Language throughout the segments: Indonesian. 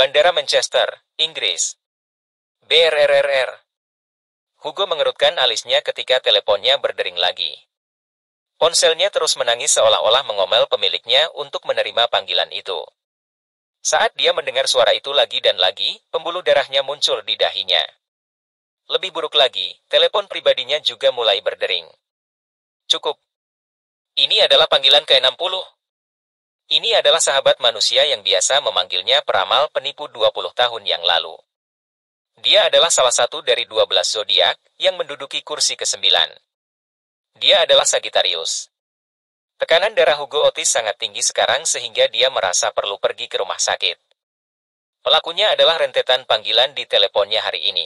Bandara Manchester, Inggris. BRRRR. Hugo mengerutkan alisnya ketika teleponnya berdering lagi. Ponselnya terus menangis seolah-olah mengomel pemiliknya untuk menerima panggilan itu. Saat dia mendengar suara itu lagi dan lagi, pembuluh darahnya muncul di dahinya. Lebih buruk lagi, telepon pribadinya juga mulai berdering. Cukup. Ini adalah panggilan ke-60. Ini adalah sahabat manusia yang biasa memanggilnya peramal penipu 20 tahun yang lalu. Dia adalah salah satu dari 12 zodiak yang menduduki kursi ke-9. Dia adalah Sagittarius. Tekanan darah Hugo Otis sangat tinggi sekarang sehingga dia merasa perlu pergi ke rumah sakit. Pelakunya adalah rentetan panggilan di teleponnya hari ini.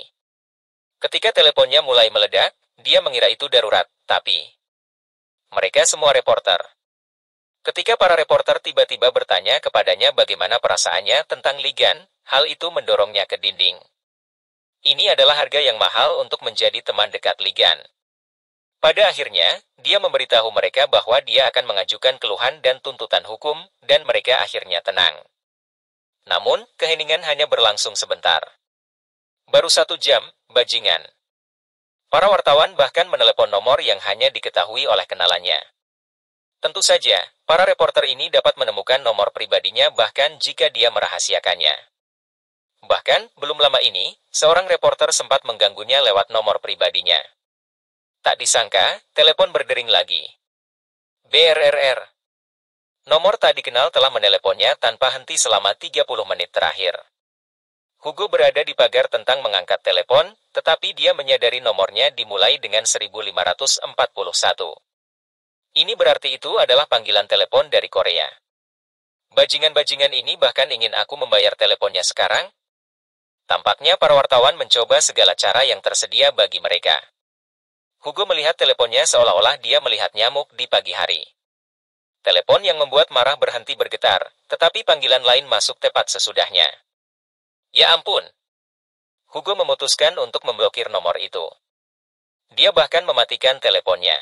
Ketika teleponnya mulai meledak, dia mengira itu darurat, tapi mereka semua reporter. Ketika para reporter tiba-tiba bertanya kepadanya bagaimana perasaannya tentang Ligan, hal itu mendorongnya ke dinding. Ini adalah harga yang mahal untuk menjadi teman dekat Ligan. Pada akhirnya, dia memberitahu mereka bahwa dia akan mengajukan keluhan dan tuntutan hukum, dan mereka akhirnya tenang. Namun, keheningan hanya berlangsung sebentar. Baru 1 jam, bajingan. Para wartawan bahkan menelepon nomor yang hanya diketahui oleh kenalannya. Tentu saja, para reporter ini dapat menemukan nomor pribadinya bahkan jika dia merahasiakannya. Bahkan, belum lama ini, seorang reporter sempat mengganggunya lewat nomor pribadinya. Tak disangka, telepon berdering lagi. BRRR. Nomor tak dikenal telah meneleponnya tanpa henti selama 30 menit terakhir. Hugo berada di pagar tentang mengangkat telepon, tetapi dia menyadari nomornya dimulai dengan 1541. Ini berarti itu adalah panggilan telepon dari Korea. Bajingan-bajingan ini bahkan ingin aku membayar teleponnya sekarang? Tampaknya para wartawan mencoba segala cara yang tersedia bagi mereka. Hugo melihat teleponnya seolah-olah dia melihat nyamuk di pagi hari. Telepon yang membuat marah berhenti bergetar, tetapi panggilan lain masuk tepat sesudahnya. Ya ampun! Hugo memutuskan untuk memblokir nomor itu. Dia bahkan mematikan teleponnya.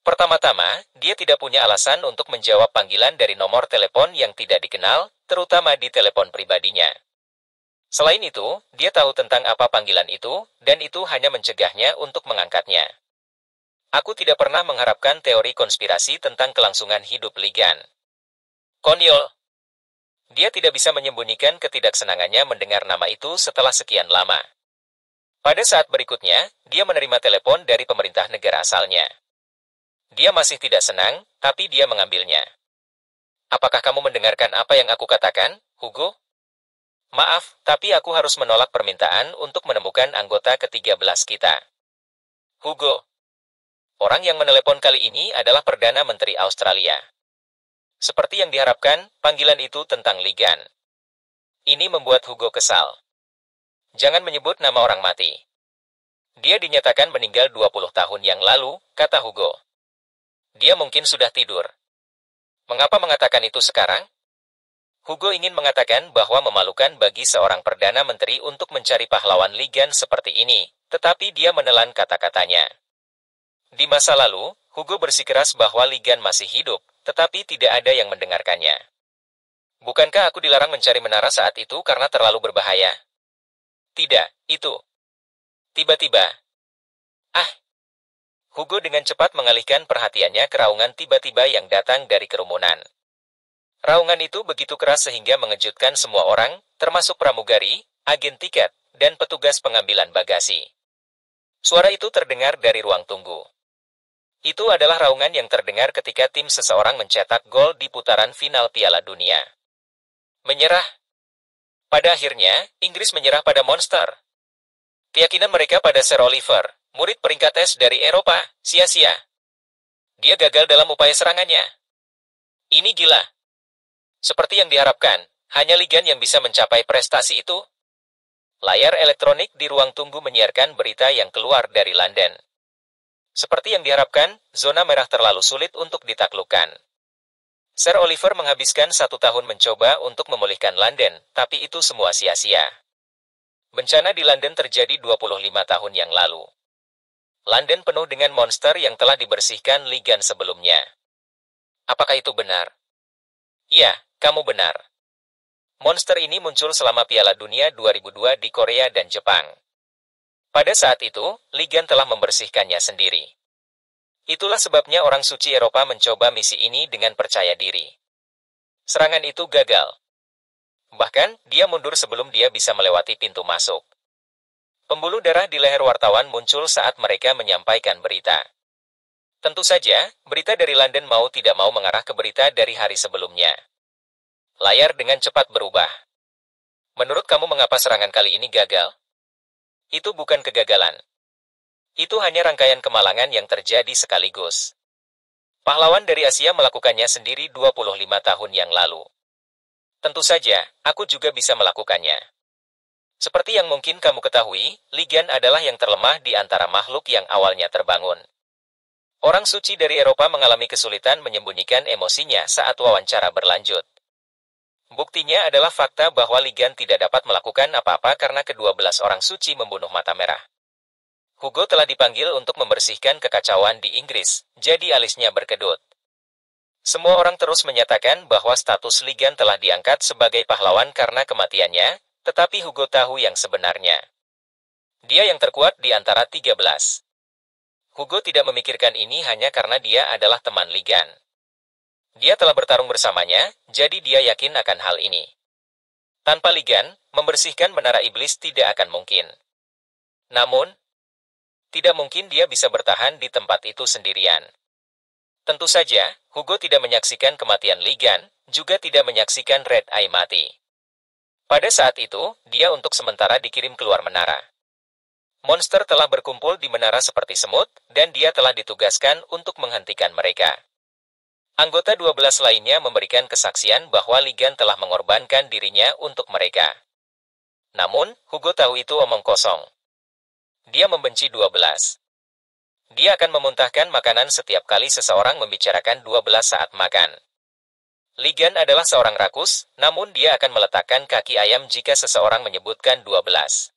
Pertama-tama, dia tidak punya alasan untuk menjawab panggilan dari nomor telepon yang tidak dikenal, terutama di telepon pribadinya. Selain itu, dia tahu tentang apa panggilan itu, dan itu hanya mencegahnya untuk mengangkatnya. Aku tidak pernah mengharapkan teori konspirasi tentang kelangsungan hidup Ligan. Konyol. Dia tidak bisa menyembunyikan ketidaksenangannya mendengar nama itu setelah sekian lama. Pada saat berikutnya, dia menerima telepon dari pemerintah negara asalnya. Dia masih tidak senang, tapi dia mengambilnya. Apakah kamu mendengarkan apa yang aku katakan, Hugo? Maaf, tapi aku harus menolak permintaan untuk menemukan anggota ke-13 kita. Hugo. Orang yang menelepon kali ini adalah Perdana Menteri Australia. Seperti yang diharapkan, panggilan itu tentang Ligan. Ini membuat Hugo kesal. Jangan menyebut nama orang mati. Dia dinyatakan meninggal 20 tahun yang lalu, kata Hugo. Dia mungkin sudah tidur. Mengapa mengatakan itu sekarang? Hugo ingin mengatakan bahwa memalukan bagi seorang Perdana Menteri untuk mencari pahlawan Ligan seperti ini, tetapi dia menelan kata-katanya. Di masa lalu, Hugo bersikeras bahwa Ligan masih hidup, tetapi tidak ada yang mendengarkannya. Bukankah aku dilarang mencari menara saat itu karena terlalu berbahaya? Tidak, itu. Tiba-tiba. Hugo dengan cepat mengalihkan perhatiannya ke raungan tiba-tiba yang datang dari kerumunan. Raungan itu begitu keras sehingga mengejutkan semua orang, termasuk pramugari, agen tiket, dan petugas pengambilan bagasi. Suara itu terdengar dari ruang tunggu. Itu adalah raungan yang terdengar ketika tim seseorang mencetak gol di putaran final Piala Dunia. Menyerah. Pada akhirnya, Inggris menyerah pada monster. Keyakinan mereka pada Sir Oliver, murid peringkat es dari Eropa, sia-sia. Dia gagal dalam upaya serangannya. Ini gila. Seperti yang diharapkan, hanya Ligan yang bisa mencapai prestasi itu. Layar elektronik di ruang tunggu menyiarkan berita yang keluar dari London. Seperti yang diharapkan, zona merah terlalu sulit untuk ditaklukkan. Sir Oliver menghabiskan 1 tahun mencoba untuk memulihkan London, tapi itu semua sia-sia. Bencana di London terjadi 25 tahun yang lalu. London penuh dengan monster yang telah dibersihkan Ligan sebelumnya. Apakah itu benar? Ya, kamu benar. Monster ini muncul selama Piala Dunia 2002 di Korea dan Jepang. Pada saat itu, Ligan telah membersihkannya sendiri. Itulah sebabnya orang suci Eropa mencoba misi ini dengan percaya diri. Serangan itu gagal. Bahkan, dia mundur sebelum dia bisa melewati pintu masuk. Pembuluh darah di leher wartawan muncul saat mereka menyampaikan berita. Tentu saja, berita dari London mau tidak mau mengarah ke berita dari hari sebelumnya. Layar dengan cepat berubah. Menurut kamu mengapa serangan kali ini gagal? Itu bukan kegagalan. Itu hanya rangkaian kemalangan yang terjadi sekaligus. Pahlawan dari Asia melakukannya sendiri 25 tahun yang lalu. Tentu saja, aku juga bisa melakukannya. Seperti yang mungkin kamu ketahui, Ligan adalah yang terlemah di antara makhluk yang awalnya terbangun. Orang suci dari Eropa mengalami kesulitan menyembunyikan emosinya saat wawancara berlanjut. Buktinya adalah fakta bahwa Ligan tidak dapat melakukan apa-apa karena ke-12 orang suci membunuh Mata Merah. Hugo telah dipanggil untuk membersihkan kekacauan di Inggris, jadi alisnya berkedut. Semua orang terus menyatakan bahwa status Ligan telah diangkat sebagai pahlawan karena kematiannya, tetapi Hugo tahu yang sebenarnya. Dia yang terkuat di antara 13. Hugo tidak memikirkan ini hanya karena dia adalah teman Ligan. Dia telah bertarung bersamanya, jadi dia yakin akan hal ini. Tanpa Ligan, membersihkan menara iblis tidak akan mungkin. Namun, tidak mungkin dia bisa bertahan di tempat itu sendirian. Tentu saja, Hugo tidak menyaksikan kematian Ligan, juga tidak menyaksikan Red Eye mati. Pada saat itu, dia untuk sementara dikirim keluar menara. Monster telah berkumpul di menara seperti semut, dan dia telah ditugaskan untuk menghentikan mereka. Anggota 12 lainnya memberikan kesaksian bahwa Ligan telah mengorbankan dirinya untuk mereka. Namun, Hugo tahu itu omong kosong. Dia membenci 12. Dia akan memuntahkan makanan setiap kali seseorang membicarakan 12 saat makan. Ligan adalah seorang rakus, namun dia akan meletakkan kaki ayam jika seseorang menyebutkan 12.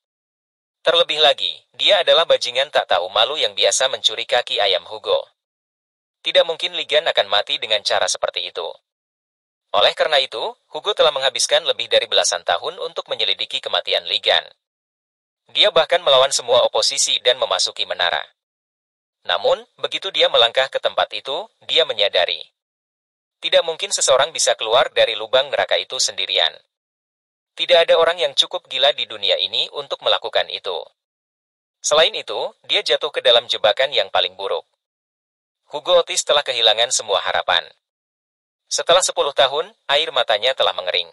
Terlebih lagi, dia adalah bajingan tak tahu malu yang biasa mencuri kaki ayam Hugo. Tidak mungkin Ligan akan mati dengan cara seperti itu. Oleh karena itu, Hugo telah menghabiskan lebih dari belasan tahun untuk menyelidiki kematian Ligan. Dia bahkan melawan semua oposisi dan memasuki menara. Namun, begitu dia melangkah ke tempat itu, dia menyadari. Tidak mungkin seseorang bisa keluar dari lubang neraka itu sendirian. Tidak ada orang yang cukup gila di dunia ini untuk melakukan itu. Selain itu, dia jatuh ke dalam jebakan yang paling buruk. Hugo Otis telah kehilangan semua harapan. Setelah 10 tahun, air matanya telah mengering.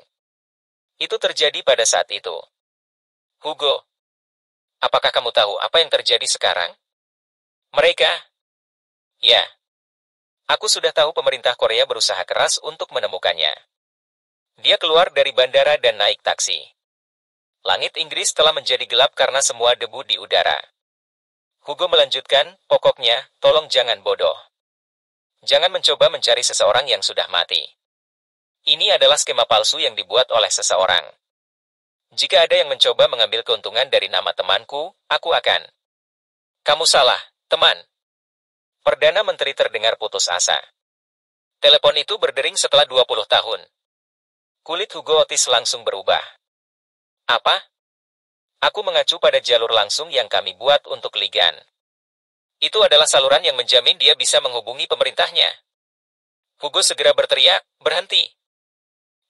Itu terjadi pada saat itu. Hugo, apakah kamu tahu apa yang terjadi sekarang? Mereka? Ya. Aku sudah tahu pemerintah Korea berusaha keras untuk menemukannya. Dia keluar dari bandara dan naik taksi. Langit Inggris telah menjadi gelap karena semua debu di udara. Hugo melanjutkan, pokoknya, tolong jangan bodoh. Jangan mencoba mencari seseorang yang sudah mati. Ini adalah skema palsu yang dibuat oleh seseorang. Jika ada yang mencoba mengambil keuntungan dari nama temanku, aku akan. Kamu salah, teman. Perdana Menteri terdengar putus asa. Telepon itu berdering setelah 20 tahun. Kulit Hugo Otis langsung berubah. Apa? Aku mengacu pada jalur langsung yang kami buat untuk Ligan. Itu adalah saluran yang menjamin dia bisa menghubungi pemerintahnya. Hugo segera berteriak, berhenti.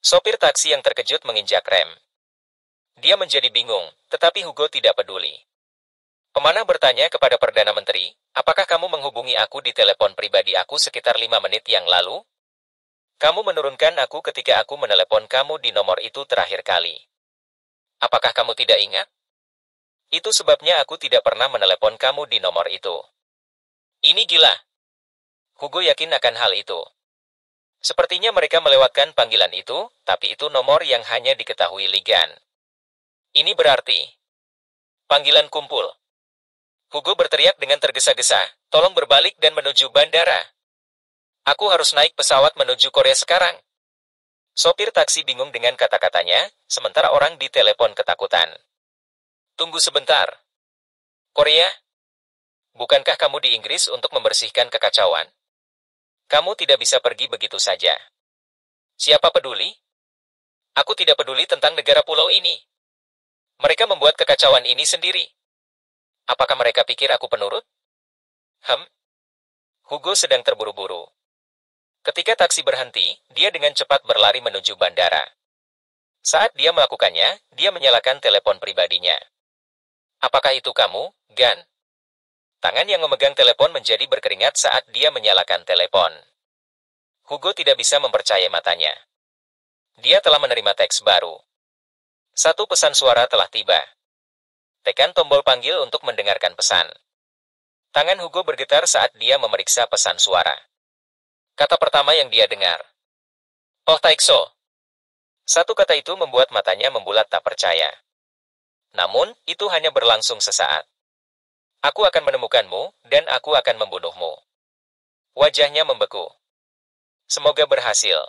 Sopir taksi yang terkejut menginjak rem. Dia menjadi bingung, tetapi Hugo tidak peduli. Pemanah bertanya kepada Perdana Menteri, apakah kamu menghubungi aku di telepon pribadi aku sekitar 5 menit yang lalu? Kamu menurunkan aku ketika aku menelepon kamu di nomor itu terakhir kali. Apakah kamu tidak ingat? Itu sebabnya aku tidak pernah menelepon kamu di nomor itu. Ini gila. Hugo yakin akan hal itu. Sepertinya mereka melewatkan panggilan itu, tapi itu nomor yang hanya diketahui Ligan. Ini berarti panggilan kumpul. Hugo berteriak dengan tergesa-gesa, tolong berbalik dan menuju bandara. Aku harus naik pesawat menuju Korea sekarang. Sopir taksi bingung dengan kata-katanya, sementara orang di telepon ketakutan. Tunggu sebentar. Korea? Bukankah kamu di Inggris untuk membersihkan kekacauan? Kamu tidak bisa pergi begitu saja. Siapa peduli? Aku tidak peduli tentang negara pulau ini. Mereka membuat kekacauan ini sendiri. Apakah mereka pikir aku penurut? Hugo sedang terburu-buru. Ketika taksi berhenti, dia dengan cepat berlari menuju bandara. Saat dia melakukannya, dia menyalakan telepon pribadinya. Apakah itu kamu, Gan? Tangan yang memegang telepon menjadi berkeringat saat dia menyalakan telepon. Hugo tidak bisa mempercayai matanya. Dia telah menerima teks baru. Satu pesan suara telah tiba. Tekan tombol panggil untuk mendengarkan pesan. Tangan Hugo bergetar saat dia memeriksa pesan suara. Kata pertama yang dia dengar. Oh Taekso. Satu kata itu membuat matanya membulat tak percaya. Namun, itu hanya berlangsung sesaat. Aku akan menemukanmu, dan aku akan membunuhmu. Wajahnya membeku. Semoga berhasil.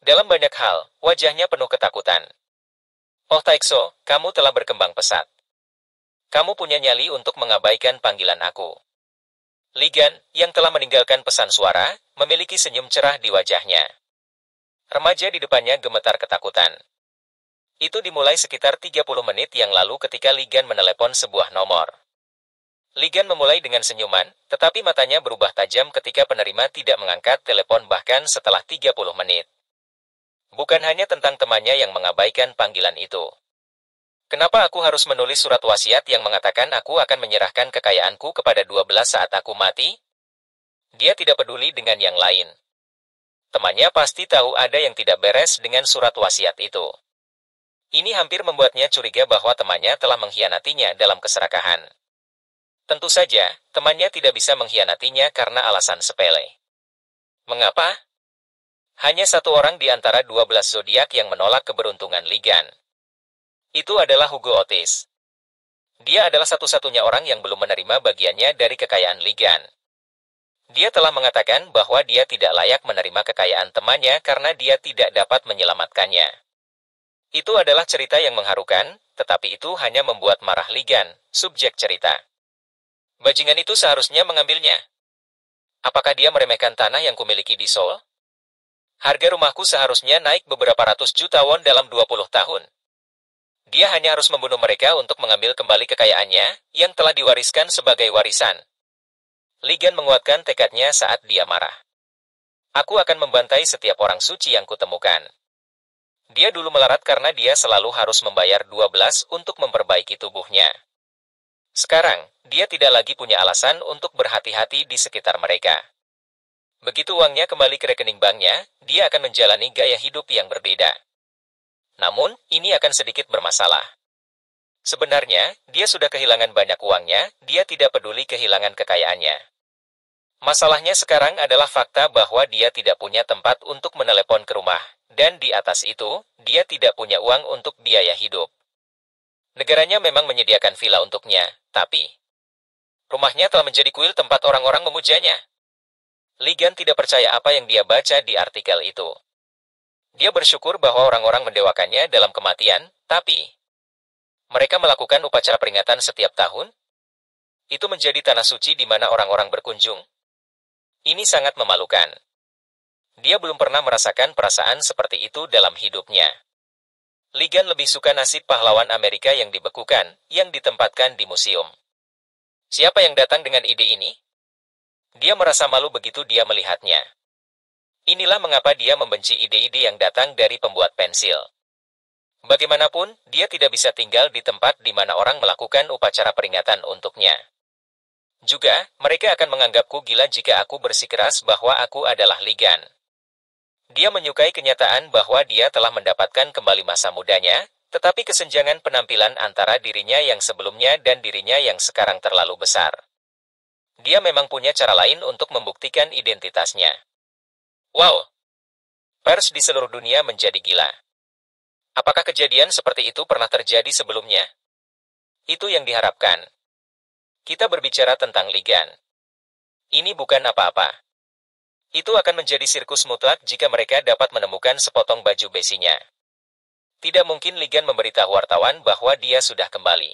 Dalam banyak hal, wajahnya penuh ketakutan. Oh Taekso, kamu telah berkembang pesat. Kamu punya nyali untuk mengabaikan panggilan aku. Ligan, yang telah meninggalkan pesan suara, memiliki senyum cerah di wajahnya. Remaja di depannya gemetar ketakutan. Itu dimulai sekitar 30 menit yang lalu ketika Ligan menelepon sebuah nomor. Ligan memulai dengan senyuman, tetapi matanya berubah tajam ketika penerima tidak mengangkat telepon bahkan setelah 30 menit. Bukan hanya tentang temannya yang mengabaikan panggilan itu. Kenapa aku harus menulis surat wasiat yang mengatakan aku akan menyerahkan kekayaanku kepada 12 saat aku mati? Dia tidak peduli dengan yang lain. Temannya pasti tahu ada yang tidak beres dengan surat wasiat itu. Ini hampir membuatnya curiga bahwa temannya telah mengkhianatinya dalam keserakahan. Tentu saja, temannya tidak bisa mengkhianatinya karena alasan sepele. Mengapa? Hanya satu orang di antara 12 zodiak yang menolak keberuntungan Ligan. Itu adalah Hugo Otis. Dia adalah satu-satunya orang yang belum menerima bagiannya dari kekayaan Ligan. Dia telah mengatakan bahwa dia tidak layak menerima kekayaan temannya karena dia tidak dapat menyelamatkannya. Itu adalah cerita yang mengharukan, tetapi itu hanya membuat marah Ligan, subjek cerita. Bajingan itu seharusnya mengambilnya. Apakah dia meremehkan tanah yang kumiliki di Seoul? Harga rumahku seharusnya naik beberapa ratus juta won dalam 20 tahun. Dia hanya harus membunuh mereka untuk mengambil kembali kekayaannya, yang telah diwariskan sebagai warisan. Ligan menguatkan tekadnya saat dia marah. Aku akan membantai setiap orang suci yang kutemukan. Dia dulu melarat karena dia selalu harus membayar 12 untuk memperbaiki tubuhnya. Sekarang, dia tidak lagi punya alasan untuk berhati-hati di sekitar mereka. Begitu uangnya kembali ke rekening banknya, dia akan menjalani gaya hidup yang berbeda. Namun, ini akan sedikit bermasalah. Sebenarnya, dia sudah kehilangan banyak uangnya, dia tidak peduli kehilangan kekayaannya. Masalahnya sekarang adalah fakta bahwa dia tidak punya tempat untuk menelepon ke rumah, dan di atas itu, dia tidak punya uang untuk biaya hidup. Negaranya memang menyediakan villa untuknya, tapi rumahnya telah menjadi kuil tempat orang-orang memujanya. Ligan tidak percaya apa yang dia baca di artikel itu. Dia bersyukur bahwa orang-orang mendewakannya dalam kematian, tapi mereka melakukan upacara peringatan setiap tahun. Itu menjadi tanah suci di mana orang-orang berkunjung. Ini sangat memalukan. Dia belum pernah merasakan perasaan seperti itu dalam hidupnya. Ligan lebih suka nasib pahlawan Amerika yang dibekukan, yang ditempatkan di museum. Siapa yang datang dengan ide ini? Dia merasa malu begitu dia melihatnya. Inilah mengapa dia membenci ide-ide yang datang dari pembuat pensil. Bagaimanapun, dia tidak bisa tinggal di tempat di mana orang melakukan upacara peringatan untuknya. Juga, mereka akan menganggapku gila jika aku bersikeras bahwa aku adalah Ligan. Dia menyukai kenyataan bahwa dia telah mendapatkan kembali masa mudanya, tetapi kesenjangan penampilan antara dirinya yang sebelumnya dan dirinya yang sekarang terlalu besar. Dia memang punya cara lain untuk membuktikan identitasnya. Wow! Pers di seluruh dunia menjadi gila. Apakah kejadian seperti itu pernah terjadi sebelumnya? Itu yang diharapkan. Kita berbicara tentang Ligan. Ini bukan apa-apa. Itu akan menjadi sirkus mutlak jika mereka dapat menemukan sepotong baju besinya. Tidak mungkin Ligan memberitahu wartawan bahwa dia sudah kembali.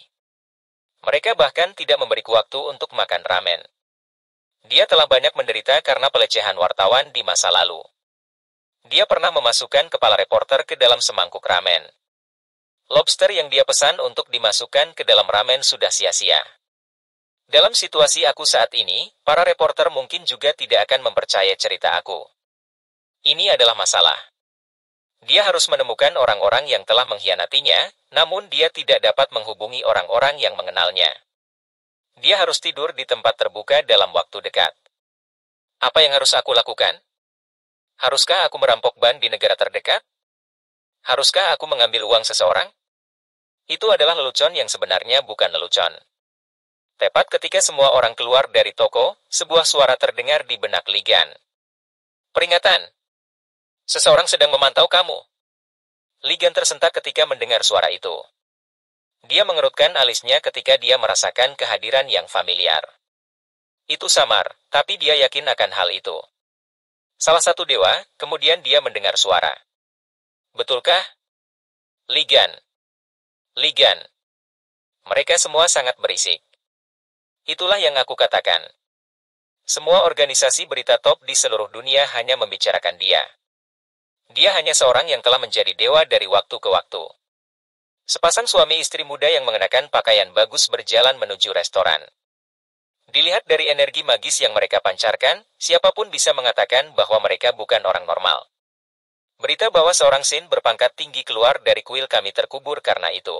Mereka bahkan tidak memberiku waktu untuk makan ramen. Dia telah banyak menderita karena pelecehan wartawan di masa lalu. Dia pernah memasukkan kepala reporter ke dalam semangkuk ramen. Lobster yang dia pesan untuk dimasukkan ke dalam ramen sudah sia-sia. Dalam situasi aku saat ini, para reporter mungkin juga tidak akan mempercayai cerita aku. Ini adalah masalah. Dia harus menemukan orang-orang yang telah mengkhianatinya, namun dia tidak dapat menghubungi orang-orang yang mengenalnya. Dia harus tidur di tempat terbuka dalam waktu dekat. Apa yang harus aku lakukan? Haruskah aku merampok ban di negara terdekat? Haruskah aku mengambil uang seseorang? Itu adalah lelucon yang sebenarnya bukan lelucon. Tepat ketika semua orang keluar dari toko, sebuah suara terdengar di benak Ligan. Peringatan! Seseorang sedang memantau kamu. Ligan tersentak ketika mendengar suara itu. Dia mengerutkan alisnya ketika dia merasakan kehadiran yang familiar. Itu samar, tapi dia yakin akan hal itu. Salah satu dewa, kemudian dia mendengar suara. Betulkah? Ligan. Ligan. Mereka semua sangat berisik. Itulah yang aku katakan. Semua organisasi berita top di seluruh dunia hanya membicarakan dia. Dia hanya seorang yang telah menjadi dewa dari waktu ke waktu. Sepasang suami istri muda yang mengenakan pakaian bagus berjalan menuju restoran. Dilihat dari energi magis yang mereka pancarkan, siapapun bisa mengatakan bahwa mereka bukan orang normal. Berita bahwa seorang Sin berpangkat tinggi keluar dari kuil kami terkubur karena itu.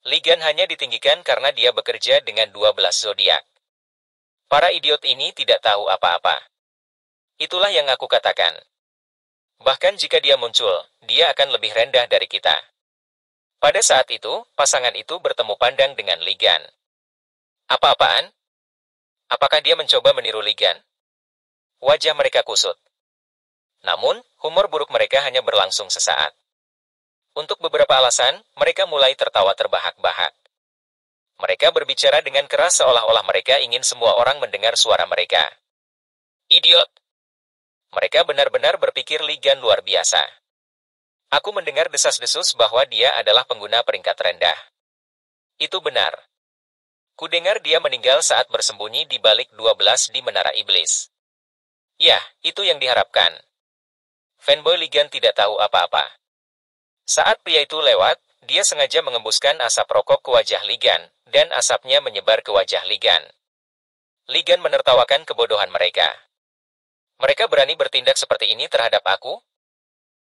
Ligan hanya ditinggikan karena dia bekerja dengan 12 zodiak. Para idiot ini tidak tahu apa-apa. Itulah yang aku katakan. Bahkan jika dia muncul, dia akan lebih rendah dari kita. Pada saat itu, pasangan itu bertemu pandang dengan Ligan. Apa-apaan? Apakah dia mencoba meniru Ligan? Wajah mereka kusut. Namun, humor buruk mereka hanya berlangsung sesaat. Untuk beberapa alasan, mereka mulai tertawa terbahak-bahak. Mereka berbicara dengan keras seolah-olah mereka ingin semua orang mendengar suara mereka. Idiot! Mereka benar-benar berpikir Ligan luar biasa. Aku mendengar desas-desus bahwa dia adalah pengguna peringkat rendah. Itu benar. Kudengar dia meninggal saat bersembunyi di balik 12 di Menara Iblis. Ya, itu yang diharapkan. Fanboy Ligan tidak tahu apa-apa. Saat pria itu lewat, dia sengaja mengembuskan asap rokok ke wajah Ligan, dan asapnya menyebar ke wajah Ligan. Ligan menertawakan kebodohan mereka. Mereka berani bertindak seperti ini terhadap aku?